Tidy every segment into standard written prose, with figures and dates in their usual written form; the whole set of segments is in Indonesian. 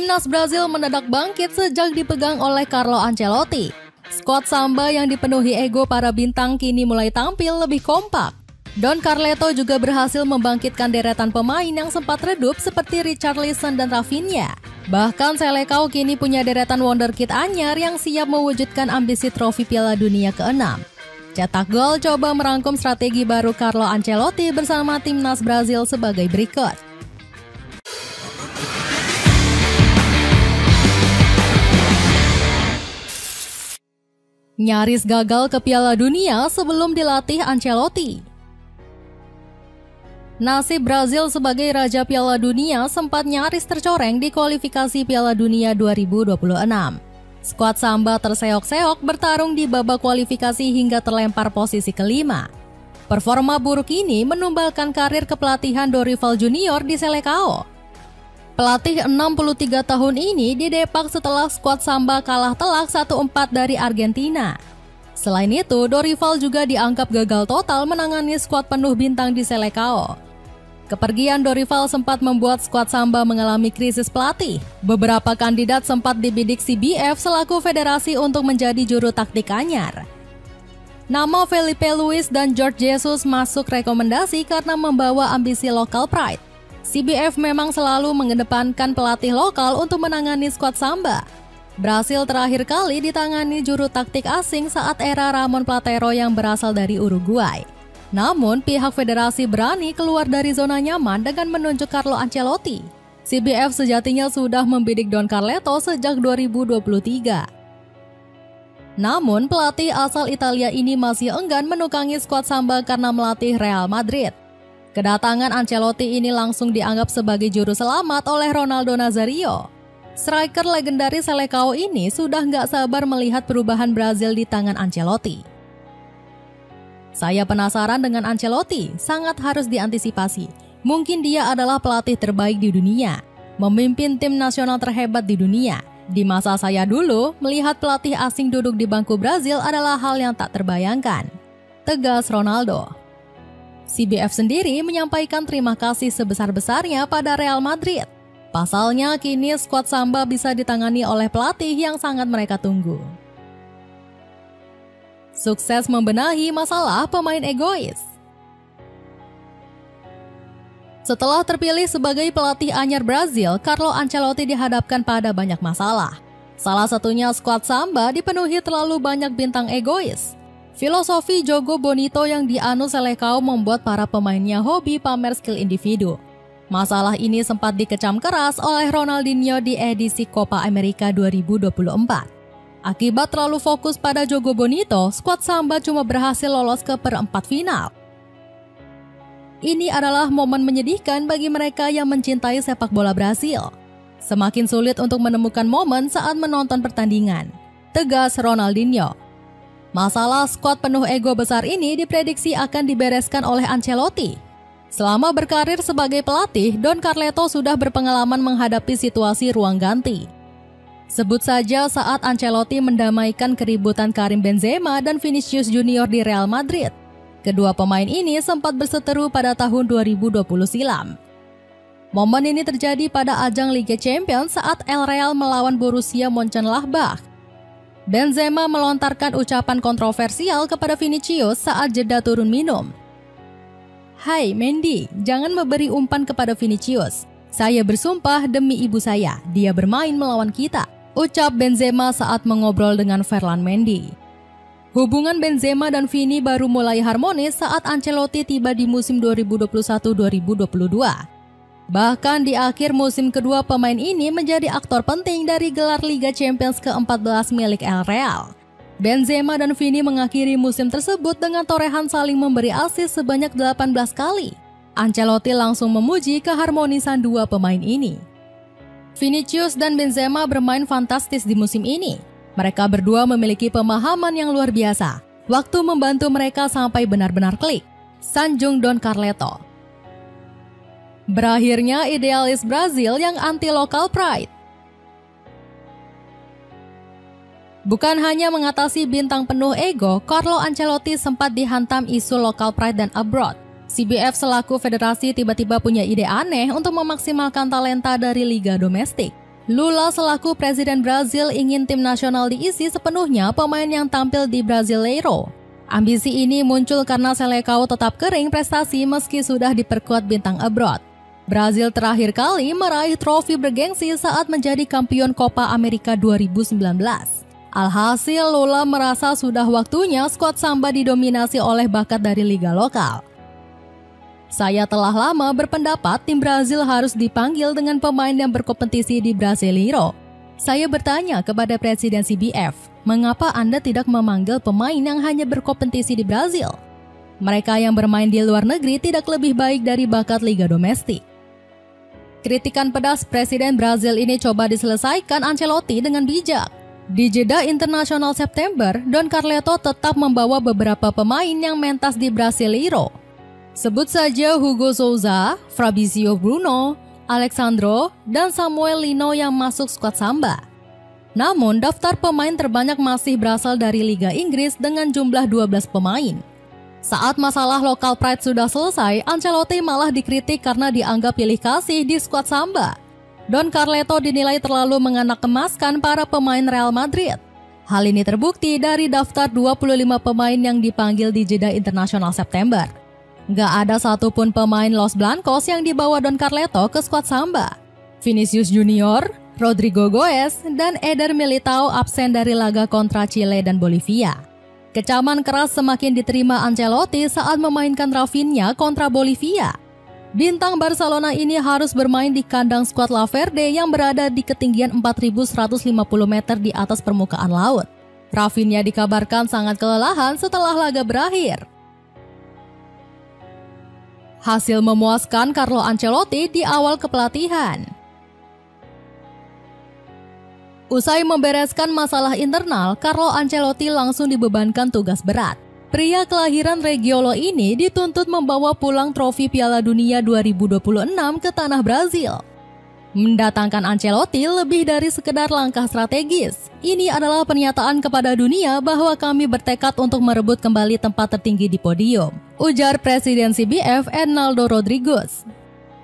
Timnas Brazil mendadak bangkit sejak dipegang oleh Carlo Ancelotti. Skuad Samba yang dipenuhi ego para bintang kini mulai tampil lebih kompak. Don Carleto juga berhasil membangkitkan deretan pemain yang sempat redup seperti Richarlison dan Rafinha. Bahkan Selecao kini punya deretan wonderkid anyar yang siap mewujudkan ambisi trofi Piala Dunia ke-6. Cetak gol coba merangkum strategi baru Carlo Ancelotti bersama Timnas Brazil sebagai berikut. Nyaris gagal ke Piala Dunia sebelum dilatih Ancelotti. Nasib Brazil sebagai Raja Piala Dunia sempat nyaris tercoreng di kualifikasi Piala Dunia 2026. Skuad Samba terseok-seok bertarung di babak kualifikasi hingga terlempar posisi kelima. Performa buruk ini menumbalkan karir kepelatihan Dorival Junior di Selecao. Pelatih 63 tahun ini didepak setelah skuad Samba kalah telak 1-4 dari Argentina. Selain itu, Dorival juga dianggap gagal total menangani skuad penuh bintang di Selecao. Kepergian Dorival sempat membuat skuad Samba mengalami krisis pelatih. Beberapa kandidat sempat dibidik CBF selaku federasi untuk menjadi juru taktik anyar. Nama Felipe Luis dan Jorge Jesus masuk rekomendasi karena membawa ambisi local pride. CBF memang selalu mengedepankan pelatih lokal untuk menangani skuad Samba. Brasil terakhir kali ditangani juru taktik asing saat era Ramon Platero yang berasal dari Uruguay. Namun, pihak federasi berani keluar dari zona nyaman dengan menunjuk Carlo Ancelotti. CBF sejatinya sudah membidik Don Carleto sejak 2023. Namun, pelatih asal Italia ini masih enggan menukangi skuad Samba karena melatih Real Madrid. Kedatangan Ancelotti ini langsung dianggap sebagai juru selamat oleh Ronaldo Nazario. Striker legendaris Selecao ini sudah nggak sabar melihat perubahan Brazil di tangan Ancelotti. Saya penasaran dengan Ancelotti, sangat harus diantisipasi. Mungkin dia adalah pelatih terbaik di dunia, memimpin tim nasional terhebat di dunia. Di masa saya dulu, melihat pelatih asing duduk di bangku Brazil adalah hal yang tak terbayangkan. Tegas Ronaldo. CBF sendiri menyampaikan terima kasih sebesar-besarnya pada Real Madrid. Pasalnya, kini skuad Samba bisa ditangani oleh pelatih yang sangat mereka tunggu. Sukses membenahi masalah pemain egois. Setelah terpilih sebagai pelatih anyar Brazil, Carlo Ancelotti dihadapkan pada banyak masalah. Salah satunya skuad Samba dipenuhi terlalu banyak bintang egois. Filosofi Jogo Bonito yang dianut Selecao membuat para pemainnya hobi pamer skill individu. Masalah ini sempat dikecam keras oleh Ronaldinho di edisi Copa America 2024. Akibat terlalu fokus pada Jogo Bonito, skuad Samba cuma berhasil lolos ke perempat final. Ini adalah momen menyedihkan bagi mereka yang mencintai sepak bola Brasil. Semakin sulit untuk menemukan momen saat menonton pertandingan. Tegas Ronaldinho. Masalah skuad penuh ego besar ini diprediksi akan dibereskan oleh Ancelotti. Selama berkarir sebagai pelatih, Don Carleto sudah berpengalaman menghadapi situasi ruang ganti. Sebut saja saat Ancelotti mendamaikan keributan Karim Benzema dan Vinicius Junior di Real Madrid. Kedua pemain ini sempat berseteru pada tahun 2020 silam. Momen ini terjadi pada ajang Liga Champions saat El Real melawan Borussia Mönchengladbach. Benzema melontarkan ucapan kontroversial kepada Vinicius saat jeda turun minum. "Hai Mendy, jangan memberi umpan kepada Vinicius. Saya bersumpah demi ibu saya, dia bermain melawan kita," ucap Benzema saat mengobrol dengan Ferland Mendy. Hubungan Benzema dan Vini baru mulai harmonis saat Ancelotti tiba di musim 2021-2022. Bahkan di akhir musim kedua, pemain ini menjadi aktor penting dari gelar Liga Champions ke-14 milik El Real. Benzema dan Vini mengakhiri musim tersebut dengan torehan saling memberi assist sebanyak 18 kali. Ancelotti langsung memuji keharmonisan dua pemain ini. Vinicius dan Benzema bermain fantastis di musim ini. Mereka berdua memiliki pemahaman yang luar biasa. Waktu membantu mereka sampai benar-benar klik. Sanjung Don Carleto. Berakhirnya idealis Brazil yang anti local pride. Bukan hanya mengatasi bintang penuh ego, Carlo Ancelotti sempat dihantam isu local pride dan abroad. CBF selaku federasi tiba-tiba punya ide aneh untuk memaksimalkan talenta dari liga domestik. Lula selaku Presiden Brazil ingin tim nasional diisi sepenuhnya pemain yang tampil di Brasileiro. Ambisi ini muncul karena Seleção tetap kering prestasi meski sudah diperkuat bintang abroad. Brazil terakhir kali meraih trofi bergengsi saat menjadi kampion Copa America 2019. Alhasil Lula merasa sudah waktunya skuad Samba didominasi oleh bakat dari liga lokal. Saya telah lama berpendapat tim Brazil harus dipanggil dengan pemain yang berkompetisi di Brasileiro. Saya bertanya kepada Presiden CBF, mengapa Anda tidak memanggil pemain yang hanya berkompetisi di Brazil? Mereka yang bermain di luar negeri tidak lebih baik dari bakat liga domestik. Kritikan pedas Presiden Brazil ini coba diselesaikan Ancelotti dengan bijak. Di jeda internasional September, Don Carleto tetap membawa beberapa pemain yang mentas di Brasileiro. Sebut saja Hugo Souza, Fabrício Bruno, Alexandro, dan Samuel Lino yang masuk skuad Samba. Namun, daftar pemain terbanyak masih berasal dari Liga Inggris dengan jumlah 12 pemain. Saat masalah lokal pride sudah selesai, Ancelotti malah dikritik karena dianggap pilih kasih di skuad Samba. Don Carleto dinilai terlalu mengenakemaskan para pemain Real Madrid. Hal ini terbukti dari daftar 25 pemain yang dipanggil di jeda internasional September. Gak ada satupun pemain Los Blancos yang dibawa Don Carleto ke skuad Samba. Vinicius Junior, Rodrigo Goes, dan Eder Militao absen dari laga kontra Chile dan Bolivia. Kecaman keras semakin diterima Ancelotti saat memainkan Rafinha kontra Bolivia. Bintang Barcelona ini harus bermain di kandang skuad La Verde yang berada di ketinggian 4.150 meter di atas permukaan laut. Rafinha dikabarkan sangat kelelahan setelah laga berakhir. Hasil memuaskan Carlo Ancelotti di awal kepelatihan. Usai membereskan masalah internal, Carlo Ancelotti langsung dibebankan tugas berat. Pria kelahiran Reggiolo ini dituntut membawa pulang trofi Piala Dunia 2026 ke tanah Brazil. Mendatangkan Ancelotti lebih dari sekedar langkah strategis. Ini adalah pernyataan kepada dunia bahwa kami bertekad untuk merebut kembali tempat tertinggi di podium, ujar Presiden CBF Arnaldo Rodrigues.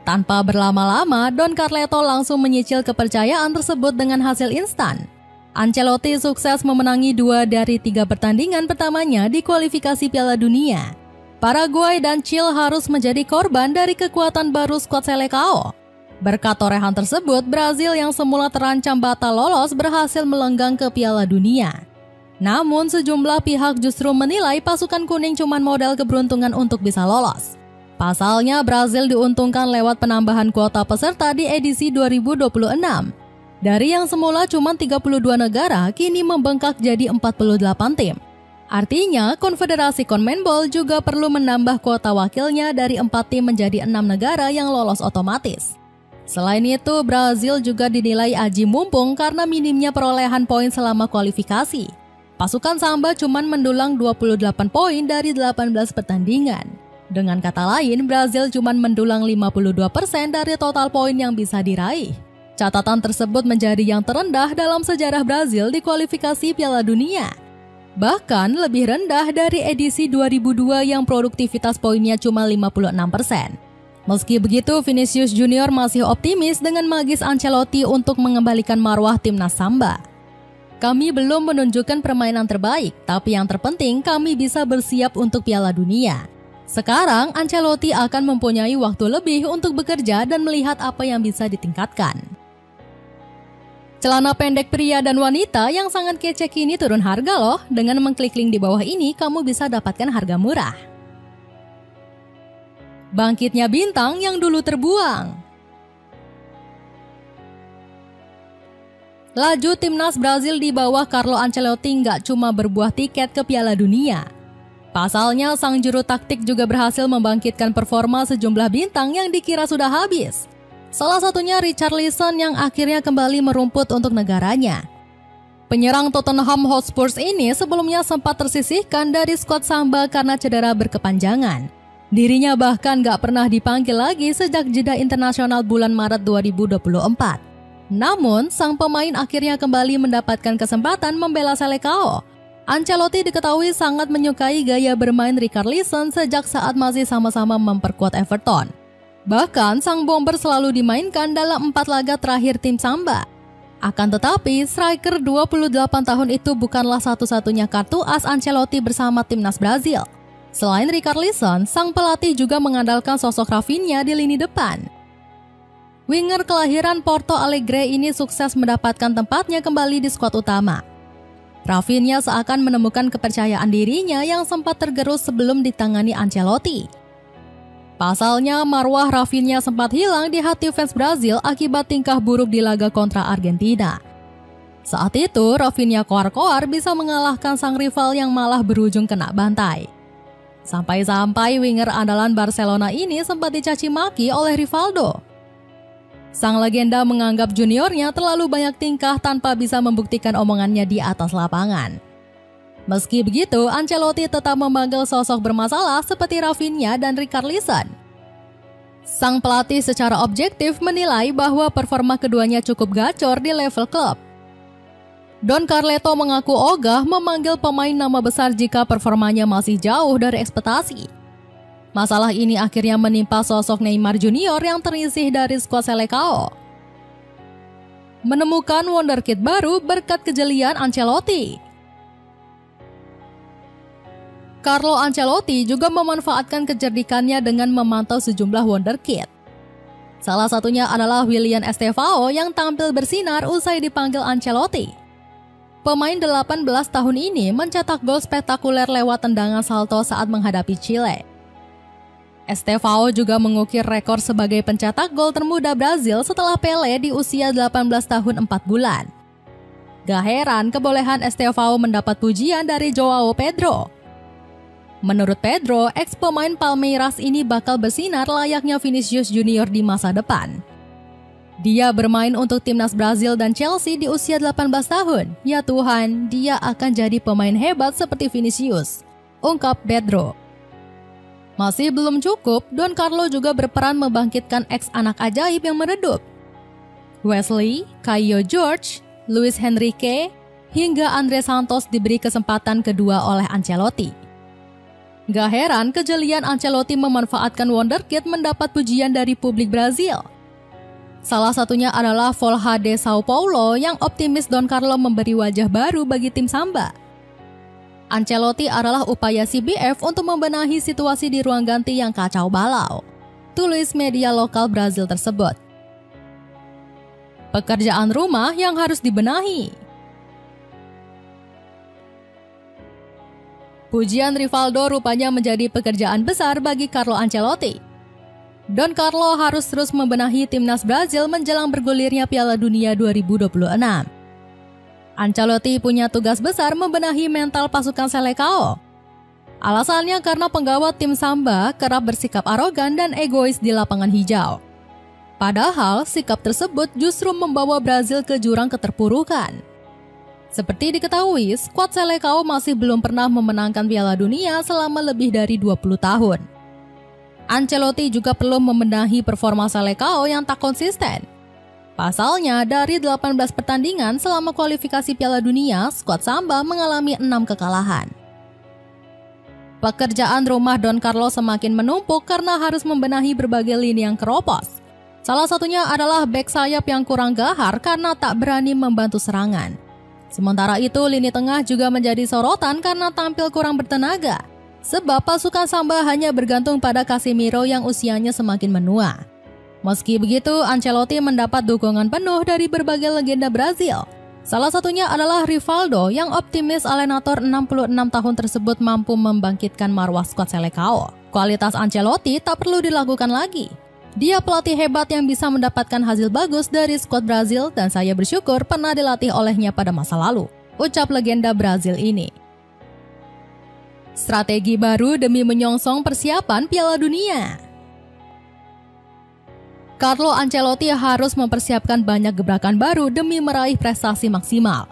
Tanpa berlama-lama, Don Carleto langsung menyicil kepercayaan tersebut dengan hasil instan. Ancelotti sukses memenangi 2 dari 3 pertandingan pertamanya di kualifikasi Piala Dunia. Paraguay dan Chile harus menjadi korban dari kekuatan baru skuad Seleção. Berkat torehan tersebut, Brazil yang semula terancam batal lolos berhasil melenggang ke Piala Dunia. Namun sejumlah pihak justru menilai pasukan kuning cuma modal keberuntungan untuk bisa lolos. Pasalnya, Brazil diuntungkan lewat penambahan kuota peserta di edisi 2026. Dari yang semula cuma 32 negara, kini membengkak jadi 48 tim. Artinya, Konfederasi CONMEBOL juga perlu menambah kuota wakilnya dari 4 tim menjadi 6 negara yang lolos otomatis. Selain itu, Brazil juga dinilai aji mumpung karena minimnya perolehan poin selama kualifikasi. Pasukan Samba cuma mendulang 28 poin dari 18 pertandingan. Dengan kata lain, Brazil cuma mendulang 52% dari total poin yang bisa diraih. Catatan tersebut menjadi yang terendah dalam sejarah Brazil di kualifikasi Piala Dunia. Bahkan lebih rendah dari edisi 2002 yang produktivitas poinnya cuma 56%. Meski begitu, Vinicius Junior masih optimis dengan magis Ancelotti untuk mengembalikan marwah timnas Samba. Kami belum menunjukkan permainan terbaik, tapi yang terpenting kami bisa bersiap untuk Piala Dunia. Sekarang, Ancelotti akan mempunyai waktu lebih untuk bekerja dan melihat apa yang bisa ditingkatkan. Celana pendek pria dan wanita yang sangat kece kini turun harga loh. Dengan mengklik link di bawah ini, kamu bisa dapatkan harga murah. Bangkitnya bintang yang dulu terbuang. Laju timnas Brazil di bawah Carlo Ancelotti nggak cuma berbuah tiket ke Piala Dunia. Pasalnya, sang juru taktik juga berhasil membangkitkan performa sejumlah bintang yang dikira sudah habis. Salah satunya Richarlison yang akhirnya kembali merumput untuk negaranya. Penyerang Tottenham Hotspur ini sebelumnya sempat tersisihkan dari skuad Samba karena cedera berkepanjangan. Dirinya bahkan gak pernah dipanggil lagi sejak jeda internasional bulan Maret 2024. Namun, sang pemain akhirnya kembali mendapatkan kesempatan membela Seleção. Ancelotti diketahui sangat menyukai gaya bermain Richarlison sejak saat masih sama-sama memperkuat Everton. Bahkan, sang bomber selalu dimainkan dalam 4 laga terakhir tim Samba. Akan tetapi, striker 28 tahun itu bukanlah satu-satunya kartu as Ancelotti bersama timnas Brazil. Selain Richarlison, sang pelatih juga mengandalkan sosok Rafinha di lini depan. Winger kelahiran Porto Alegre ini sukses mendapatkan tempatnya kembali di skuad utama. Rafinha seakan menemukan kepercayaan dirinya yang sempat tergerus sebelum ditangani Ancelotti. Pasalnya, marwah Rafinha sempat hilang di hati fans Brazil akibat tingkah buruk di laga kontra Argentina. Saat itu, Rafinha koar-koar bisa mengalahkan sang rival yang malah berujung kena bantai. Sampai-sampai winger andalan Barcelona ini sempat dicaci maki oleh Rivaldo. Sang legenda menganggap juniornya terlalu banyak tingkah tanpa bisa membuktikan omongannya di atas lapangan. Meski begitu, Ancelotti tetap memanggil sosok bermasalah seperti Rafinha dan Richarlison. Sang pelatih secara objektif menilai bahwa performa keduanya cukup gacor di level klub. Don Carleto mengaku ogah memanggil pemain nama besar jika performanya masih jauh dari ekspektasi. Masalah ini akhirnya menimpa sosok Neymar Junior yang terisih dari skuad Selecao. Menemukan wonderkid baru berkat kejelian Ancelotti. Carlo Ancelotti juga memanfaatkan kecerdikannya dengan memantau sejumlah wonderkid. Salah satunya adalah William Estevao yang tampil bersinar usai dipanggil Ancelotti. Pemain 18 tahun ini mencetak gol spektakuler lewat tendangan salto saat menghadapi Chile. Estevao juga mengukir rekor sebagai pencetak gol termuda Brazil setelah Pelé di usia 18 tahun 4 bulan. Gak heran kebolehan Estevao mendapat pujian dari Joao Pedro. Menurut Pedro, ex-pemain Palmeiras ini bakal bersinar layaknya Vinicius Junior di masa depan. Dia bermain untuk timnas Brazil dan Chelsea di usia 18 tahun. Ya Tuhan, dia akan jadi pemain hebat seperti Vinicius, ungkap Pedro. Masih belum cukup, Don Carlo juga berperan membangkitkan ex-anak ajaib yang meredup. Wesley, Caio Jorge, Luis Henrique, hingga Andre Santos diberi kesempatan kedua oleh Ancelotti. Gak heran kejelian Ancelotti memanfaatkan wonderkid mendapat pujian dari publik Brazil. Salah satunya adalah Folha de Sao Paulo yang optimis Don Carlo memberi wajah baru bagi tim Samba. Ancelotti adalah upaya CBF untuk membenahi situasi di ruang ganti yang kacau balau, tulis media lokal Brazil tersebut. Pekerjaan rumah yang harus dibenahi. Pujian Rivaldo rupanya menjadi pekerjaan besar bagi Carlo Ancelotti. Don Carlo harus terus membenahi timnas Brazil menjelang bergulirnya Piala Dunia 2026. Ancelotti punya tugas besar membenahi mental pasukan Selecao. Alasannya karena penggawa tim Samba kerap bersikap arogan dan egois di lapangan hijau. Padahal sikap tersebut justru membawa Brazil ke jurang keterpurukan. Seperti diketahui, skuad Selecao masih belum pernah memenangkan Piala Dunia selama lebih dari 20 tahun. Ancelotti juga perlu membenahi performa Selecao yang tak konsisten. Pasalnya, dari 18 pertandingan selama kualifikasi Piala Dunia, skuad Samba mengalami 6 kekalahan. Pekerjaan rumah Don Carlo semakin menumpuk karena harus membenahi berbagai lini yang keropos. Salah satunya adalah bek sayap yang kurang gahar karena tak berani membantu serangan. Sementara itu, lini tengah juga menjadi sorotan karena tampil kurang bertenaga. Sebab pasukan Samba hanya bergantung pada Casemiro yang usianya semakin menua. Meski begitu, Ancelotti mendapat dukungan penuh dari berbagai legenda Brazil. Salah satunya adalah Rivaldo yang optimis Alienator 66 tahun tersebut mampu membangkitkan marwah skuad Selecao. Kualitas Ancelotti tak perlu dilakukan lagi. Dia pelatih hebat yang bisa mendapatkan hasil bagus dari skuad Brazil dan saya bersyukur pernah dilatih olehnya pada masa lalu, ucap legenda Brazil ini. Strategi baru demi menyongsong persiapan Piala Dunia. Carlo Ancelotti harus mempersiapkan banyak gebrakan baru demi meraih prestasi maksimal.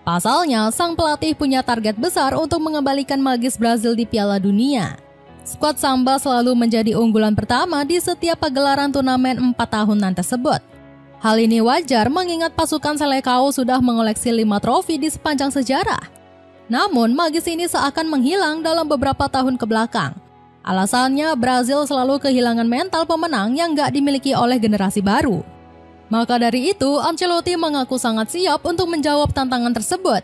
Pasalnya, sang pelatih punya target besar untuk mengembalikan magis Brazil di Piala Dunia. Skuad Samba selalu menjadi unggulan pertama di setiap pagelaran turnamen 4 tahunan tersebut. Hal ini wajar mengingat pasukan Selecao sudah mengoleksi 5 trofi di sepanjang sejarah. Namun, magis ini seakan menghilang dalam beberapa tahun ke belakang. Alasannya, Brazil selalu kehilangan mental pemenang yang gak dimiliki oleh generasi baru. Maka dari itu, Ancelotti mengaku sangat siap untuk menjawab tantangan tersebut.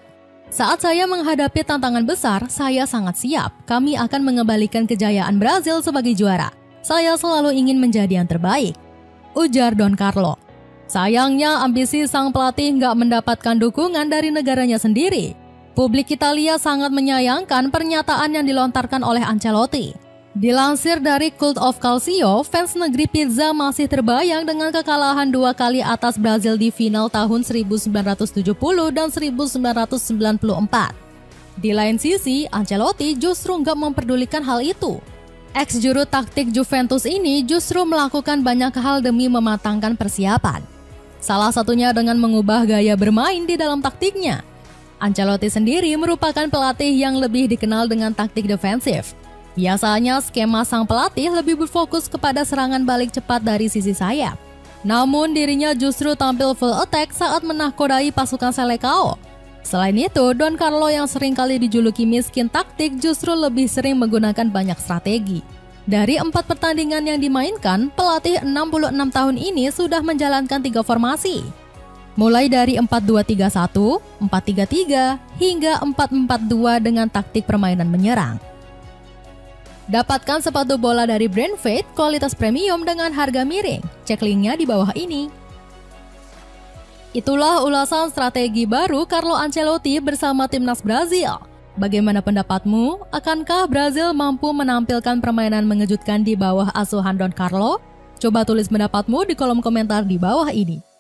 Saat saya menghadapi tantangan besar, saya sangat siap. Kami akan mengembalikan kejayaan Brazil sebagai juara. Saya selalu ingin menjadi yang terbaik, ujar Don Carlo. Sayangnya, ambisi sang pelatih nggak mendapatkan dukungan dari negaranya sendiri. Publik Italia sangat menyayangkan pernyataan yang dilontarkan oleh Ancelotti. Dilansir dari Cult of Calcio, fans negeri pizza masih terbayang dengan kekalahan 2 kali atas Brazil di final tahun 1970 dan 1994. Di lain sisi, Ancelotti justru nggak memperdulikan hal itu. Ex-juru taktik Juventus ini justru melakukan banyak hal demi mematangkan persiapan. Salah satunya dengan mengubah gaya bermain di dalam taktiknya. Ancelotti sendiri merupakan pelatih yang lebih dikenal dengan taktik defensif. Biasanya skema sang pelatih lebih berfokus kepada serangan balik cepat dari sisi sayap. Namun dirinya justru tampil full attack saat menakodai pasukan Selecao. Selain itu, Don Carlo yang seringkali dijuluki miskin taktik justru lebih sering menggunakan banyak strategi. Dari 4 pertandingan yang dimainkan, pelatih 66 tahun ini sudah menjalankan 3 formasi. Mulai dari 4-2-3-1, 4-3-3, hingga 4-4-2 dengan taktik permainan menyerang. Dapatkan sepatu bola dari brand Fate kualitas premium dengan harga miring. Cek linknya di bawah ini. Itulah ulasan strategi baru Carlo Ancelotti bersama timnas Brazil. Bagaimana pendapatmu? Akankah Brazil mampu menampilkan permainan mengejutkan di bawah asuhan Don Carlo? Coba tulis pendapatmu di kolom komentar di bawah ini.